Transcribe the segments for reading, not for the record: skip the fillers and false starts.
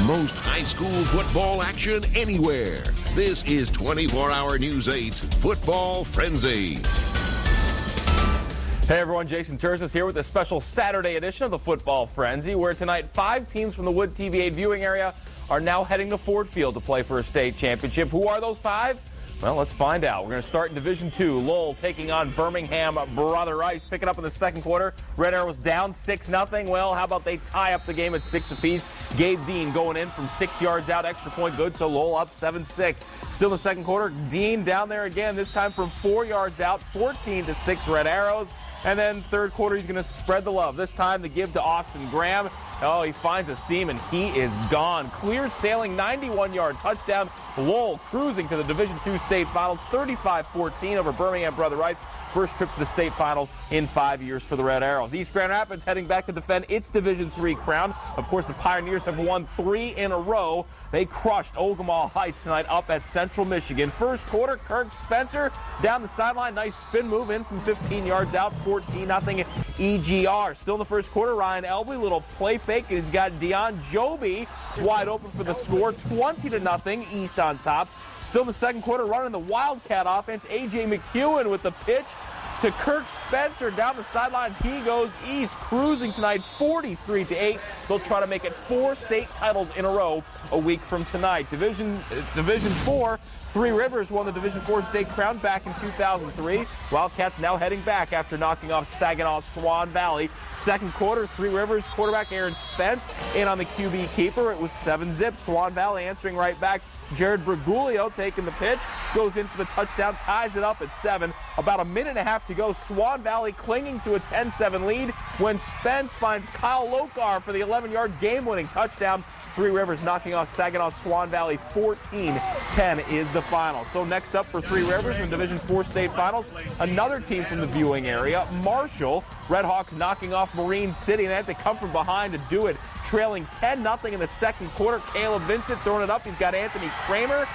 most high school football action anywhere. This is 24-Hour News 8's Football Frenzy. Hey everyone, Jason Terzis here with a special Saturday edition of the Football Frenzy, where tonight 5 teams from the Wood TV8 viewing area are now heading to Ford Field to play for a state championship. Who are those 5? Well, let's find out. We're going to start in Division 2. Lowell taking on Birmingham Brother Rice, picking up in the second quarter. Red Arrows down 6-0. Well, how about they tie up the game at 6 apiece? Gabe Dean going in from 6 yards out, extra point good, so Lowell up 7-6. Still in the second quarter, Dean down there again, this time from 4 yards out, 14-6 Red Arrows. And then third quarter, he's going to spread the love. This time the give to Austin Graham. Oh, he finds a seam, and he is gone. Clear sailing, 91-yard touchdown. Lowell cruising to the Division II state finals, 35-14 over Birmingham Brother Rice. First trip to the state finals in 5 years for the Red Arrows. East Grand Rapids heading back to defend its Division III crown. Of course, the Pioneers have won 3 in a row. They crushed Ogemaw Heights tonight up at Central Michigan. First quarter, Kirk Spencer down the sideline. Nice spin move in from 15 yards out, 14-0 EGR. Still in the first quarter, Ryan Elby, little play fake. He's got Dion Joby wide open for the score, 20-0 East on top. Still in the second quarter, running the Wildcat offense. A.J. McEwen with the pitch to Kirk Spencer down the sidelines. He goes east, cruising tonight, 43-8. They'll try to make it 4 state titles in a row a week from tonight. Division 4. Three Rivers won the Division IV state crown back in 2003. Wildcats now heading back after knocking off Saginaw Swan Valley. Second quarter, Three Rivers quarterback Aaron Spence in on the QB keeper. It was 7-zip. Swan Valley answering right back. Jared Bragulio taking the pitch, goes in for the touchdown, ties it up at 7. About a minute and a half to go. Swan Valley clinging to a 10-7 lead when Spence finds Kyle Lokar for the 11-yard game-winning touchdown. Three Rivers knocking off Saginaw Swan Valley 14-10 is the final. So next up for Three Rivers in Division IV state finals, another team from the viewing area, Marshall. Redhawks knocking off Marine City, and they had to come from behind to do it. Trailing 10-0 in the second quarter. Caleb Vincent throwing it up. He's got Anthony Kramer.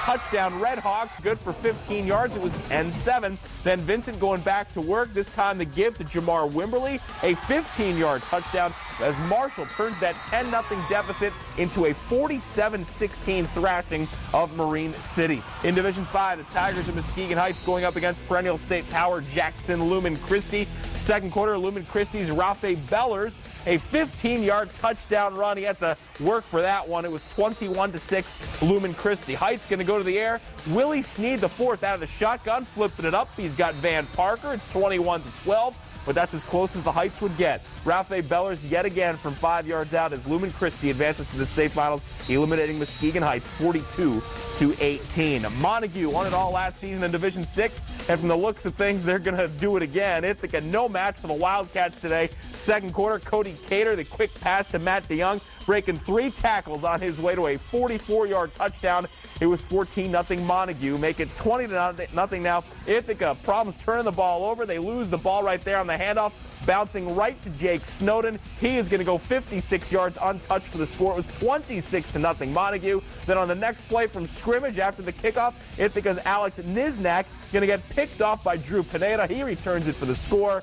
Touchdown Redhawks, good for 15 yards. It was 10-7. Then Vincent going back to work. This time the give to Jamar Wimberly. A 15-yard touchdown as Marshall turns that 10-0 deficit into a 47-16 thrashing of Marine City. In Division 5, the Tigers of Muskegon Heights going up against perennial state power Jackson Lumen Christi. Second quarter, Lumen Christi's Rafe Bellers. A 15-yard touchdown run. He had to work for that one. It was 21-6 Lumen Christi. Heights going to go to the air. Willie Sneed, the fourth, out of the shotgun, flipping it up. He's got Van Parker. It's 21-12. But that's as close as the Heights would get. Rafe Bellers yet again from 5 yards out as Lumen Christi advances to the state finals, eliminating Muskegon Heights 42-18. Montague won it all last season in Division 6, and from the looks of things, they're going to do it again. Ithaca, no match for the Wildcats today. Second quarter, Cody Cater, the quick pass to Matt DeYoung, breaking 3 tackles on his way to a 44-yard touchdown. It was 14-0 Montague. Make it 20-0 now. Ithaca, problems turning the ball over. They lose the ball right there on the handoff, bouncing right to Jake Snowden. He is going to go 56 yards untouched for the score. It was 26-0 Montague. Then on the next play from scrimmage after the kickoff, Ithaca's Alex Niznak going to get picked off by Drew Pineda. He returns it for the score.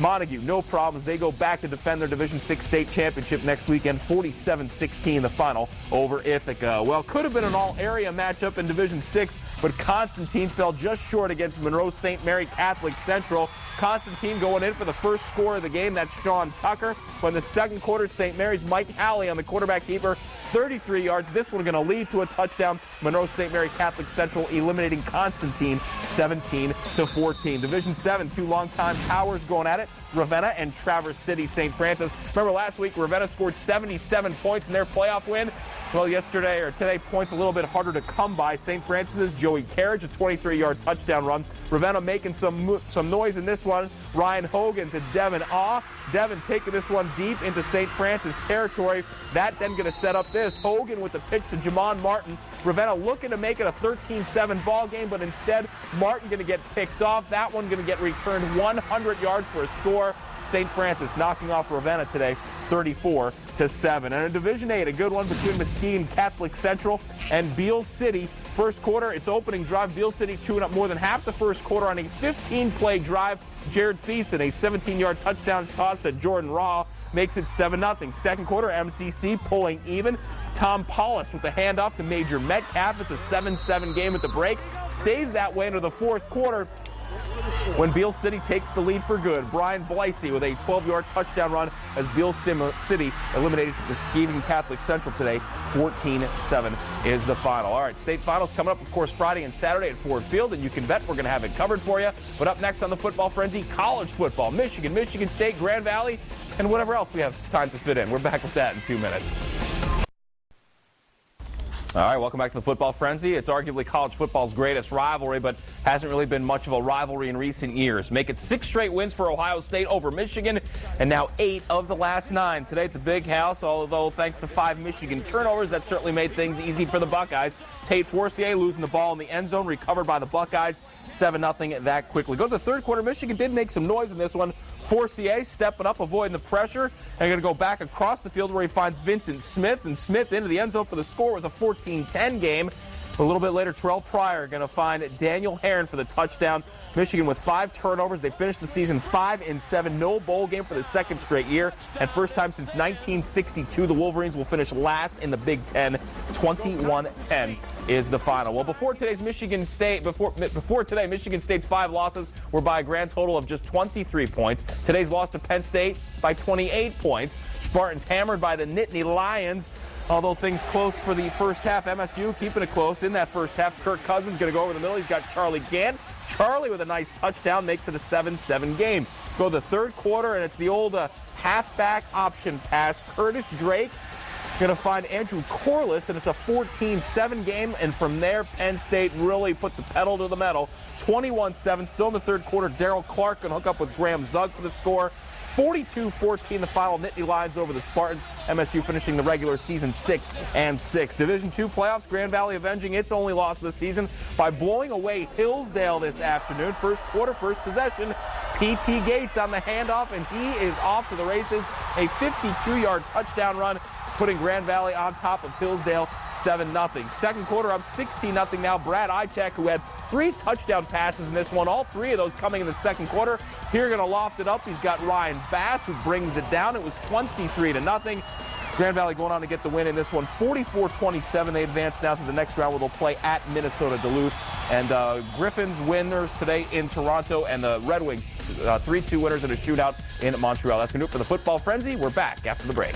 Montague, no problems. They go back to defend their Division 6 state championship next weekend, 47-16 the final over Ithaca. Well, could have been an all-area matchup in Division 6, but Constantine fell just short against Monroe St. Mary Catholic Central. Constantine going in for the first score of the game. That's Sean Tucker. But in the second quarter, St. Mary's Mike Halley on the quarterback keeper, 33 yards. This one going to lead to a touchdown. Monroe St. Mary Catholic Central eliminating Constantine 17-14. Division 7, 2 longtime powers going at it. Ravenna and Traverse City St. Francis. Remember last week, Ravenna scored 77 points in their playoff win. Well, yesterday or today, points a little bit harder to come by. St. Francis's Joey Carriage, a 23-yard touchdown run. Ravenna making some noise in this one. Ryan Hogan to Devin Awe. Devin taking this one deep into St. Francis territory. That then going to set up this. Hogan with the pitch to Jamon Martin. Ravenna looking to make it a 13-7 ball game, but instead Martin going to get picked off. That one going to get returned 100 yards for a score. St. Francis knocking off Ravenna today, 34-7. And in Division 8, a good one between Muskegon Catholic Central and Beale City. First quarter, its opening drive, Beale City chewing up more than half the first quarter on a 15-play drive. Jared Thiessen, a 17-yard touchdown toss to Jordan Raw. makes it 7-0. Second quarter, MCC pulling even. Tom Paulus with the handoff to Major Metcalf. It's a 7-7 game at the break. Stays that way into the fourth quarter when Beale City takes the lead for good. Brian Blasey with a 12-yard touchdown run as Beale City eliminated Muskegon Catholic Central today. 14-7 is the final. All right, state finals coming up, of course, Friday and Saturday at Ford Field, and you can bet we're going to have it covered for you. But up next on the Football Frenzy, college football, Michigan, Michigan State, Grand Valley, and whatever else we have time to fit in. We're back with that in 2 minutes. All right, welcome back to the Football Frenzy. It's arguably college football's greatest rivalry, but hasn't really been much of a rivalry in recent years. Make it 6 straight wins for Ohio State over Michigan, and now 8 of the last 9. Today at the Big House, although thanks to 5 Michigan turnovers, that certainly made things easy for the Buckeyes. Tate Forcier losing the ball in the end zone, recovered by the Buckeyes. 7-0 that quickly. Go to the third quarter. Michigan did make some noise in this one. Forcier stepping up, avoiding the pressure, and going to go back across the field where he finds Vincent Smith, and Smith into the end zone for the score. It was a 14-10 game. A little bit later, Terrell Pryor going to find Daniel Herron for the touchdown. Michigan with 5 turnovers. They finished the season 5-7. No bowl game for the second straight year. And first time since 1962, the Wolverines will finish last in the Big Ten. 21-10 is the final. Well, before today, Michigan State's 5 losses were by a grand total of just 23 points. Today's loss to Penn State by 28 points. Spartans hammered by the Nittany Lions. Although things close for the first half, MSU keeping it close in that first half. Kirk Cousins going to go over the middle. He's got Charlie Gant. Charlie with a nice touchdown makes it a 7-7 game. Go to the third quarter, and it's the old halfback option pass. Curtis Drake going to find Andrew Corliss, and it's a 14-7 game. And from there, Penn State really put the pedal to the metal. 21-7. Still in the third quarter, Darrell Clark going to hook up with Graham Zug for the score. 42-14 the final. Nittany Lions over the Spartans. MSU finishing the regular season 6-6. Division II playoffs. Grand Valley avenging its only loss of the season by blowing away Hillsdale this afternoon. First quarter, first possession. P.T. Gates on the handoff, and he is off to the races. A 52-yard touchdown run, putting Grand Valley on top of Hillsdale 7-0. Second quarter up 16-0 now. Brad Ichak, who had 3 touchdown passes in this one, all 3 of those coming in the second quarter. Here going to loft it up. He's got Ryan Bass, who brings it down. It was 23-0. Grand Valley going on to get the win in this one, 44-27. They advance now to the next round where they'll play at Minnesota Duluth. And Griffins winners today in Toronto, and the Red Wings 3-2 winners in a shootout in Montreal. That's going to do it for the Football Frenzy. We're back after the break.